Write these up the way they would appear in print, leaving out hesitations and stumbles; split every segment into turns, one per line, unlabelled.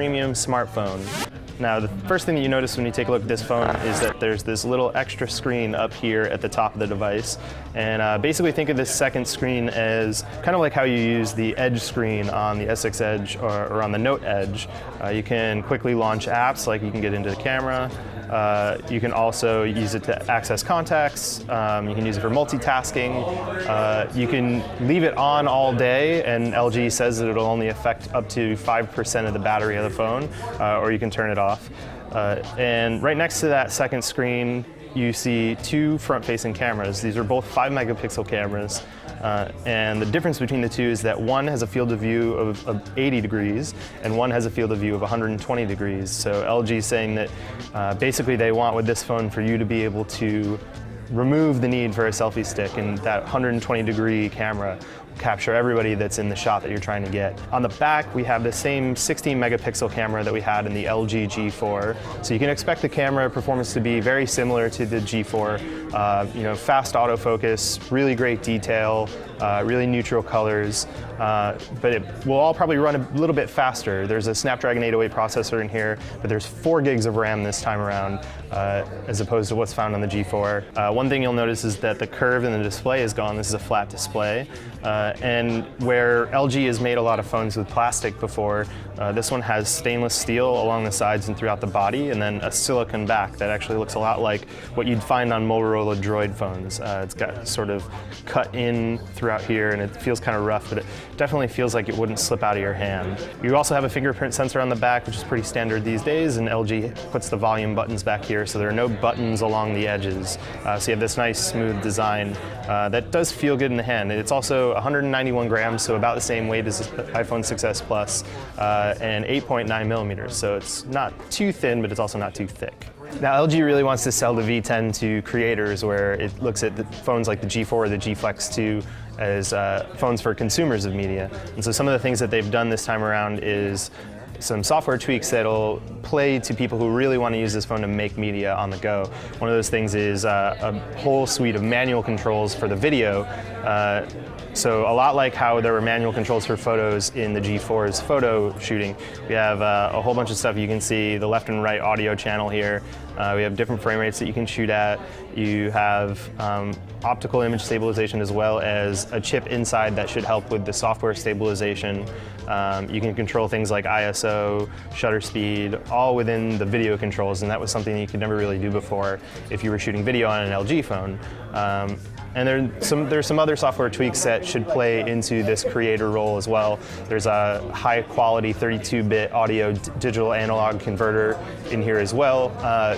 premium smartphone. Now, the first thing that you notice when you take a look at this phone is that there's this little extra screen up here at the top of the device. And basically think of this second screen as kind of like how you use the Edge screen on the S6 Edge or on the Note Edge. You can quickly launch apps, like you can get into the camera. You can also use it to access contacts. You can use it for multitasking. You can leave it on all day, and LG says that it'll only affect up to 5% of the battery of the phone, or you can turn it off. And right next to that second screen, you see two front-facing cameras. These are both 5-megapixel cameras. And the difference between the two is that one has a field of view of 80 degrees and one has a field of view of 120 degrees. So LG is saying that basically they want with this phone for you to be able to remove the need for a selfie stick, and that 120-degree camera will capture everybody that's in the shot that you're trying to get. On the back, we have the same 16-megapixel camera that we had in the LG G4. So you can expect the camera performance to be very similar to the G4. You know, fast autofocus, really great detail, really neutral colors, but it will all probably run a little bit faster. There's a Snapdragon 808 processor in here, but there's 4 gigs of RAM this time around, as opposed to what's found on the G4. One thing you'll notice is that the curve in the display is gone. This is a flat display. And where LG has made a lot of phones with plastic before, this one has stainless steel along the sides and throughout the body, and then a silicone back that actually looks a lot like what you'd find on Motorola Droid phones. It's got sort of cut in throughout here, and it feels kind of rough, but it definitely feels like it wouldn't slip out of your hand. You also have a fingerprint sensor on the back, which is pretty standard these days, and LG puts the volume buttons back here, so there are no buttons along the edges. So you have this nice smooth design that does feel good in the hand. It's also 191 grams, so about the same weight as the iPhone 6s Plus, and 8.9 millimeters, so it's not too thin, but it's also not too thick. Now, LG really wants to sell the V10 to creators, where it looks at the phones like the G4 or the G Flex 2 as phones for consumers of media. And so some of the things that they've done this time around is some software tweaks that'll play to people who really want to use this phone to make media on the go. One of those things is a whole suite of manual controls for the video. So a lot like how there were manual controls for photos in the G4's photo shooting, we have a whole bunch of stuff. You can see the left and right audio channel here. We have different frame rates that you can shoot at. You have optical image stabilization, as well as a chip inside that should help with the software stabilization. You can control things like ISO, shutter speed, all within the video controls, and that was something you could never really do before if you were shooting video on an LG phone. And there's some other software tweaks that should play into this creator role as well. There's a high-quality 32-bit audio digital analog converter in here as well.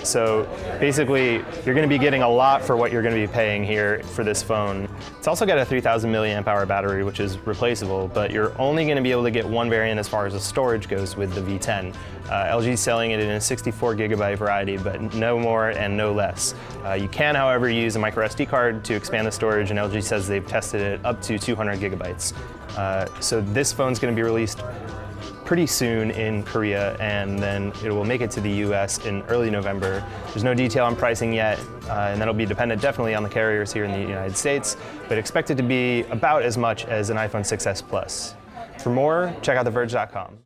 So basically, you're going to be getting a lot for what you're going to be paying here for this phone. It's also got a 3,000 milliamp hour battery, which is replaceable, but you're only going to be able to get one variant as far as the storage goes with the V10. LG's selling it in a 64 gigabyte variety, but no more and no less. You can, however, use a micro SD card to expand the storage, and LG says they've tested it up to 200 gigabytes. So this phone's going to be released pretty soon in Korea, and then it will make it to the US in early November. There's no detail on pricing yet, and that'll be dependent definitely on the carriers here in the United States, but expect it to be about as much as an iPhone 6s Plus. For more, check out TheVerge.com.